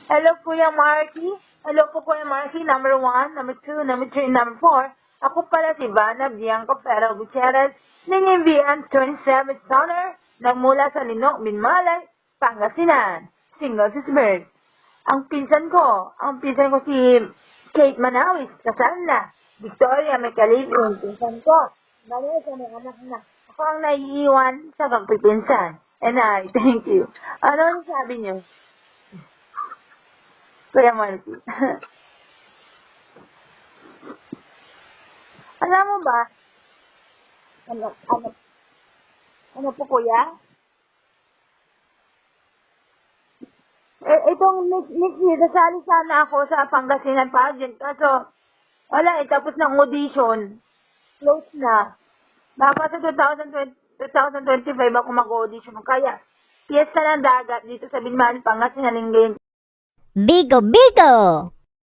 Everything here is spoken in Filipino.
Hello, Kuya Marky. Hello po, Kuya Marky. Number 1, number 2, number 3, number 4. Ako pala si Vanna Bianco Pero Gutierrez, nangyimbian 27th Honor, nagmula sa Linok, Binmalay, Pangasinan, Single Sisberg. Ang pinsan ko si Kate Manawis, kasal na. Victoria Mecalib, yung pinsan ko. Vanessa, may anak na. Ako ang naiiwan sa pagpipinsan. And I thank you. Ano ang sabi niyo? Kuya Marky. Alam mo ba? Ano po, kuya? Itong next year, nasali sana ako sa Pangasinan pageant. Kaso, wala tapos ng audition. Close na. Baka sa 2025 ako mag-audition. Kaya, Fiesta ng Dagat dito sa Binman, Pangasinan, Linggayen. Bigo Bigo!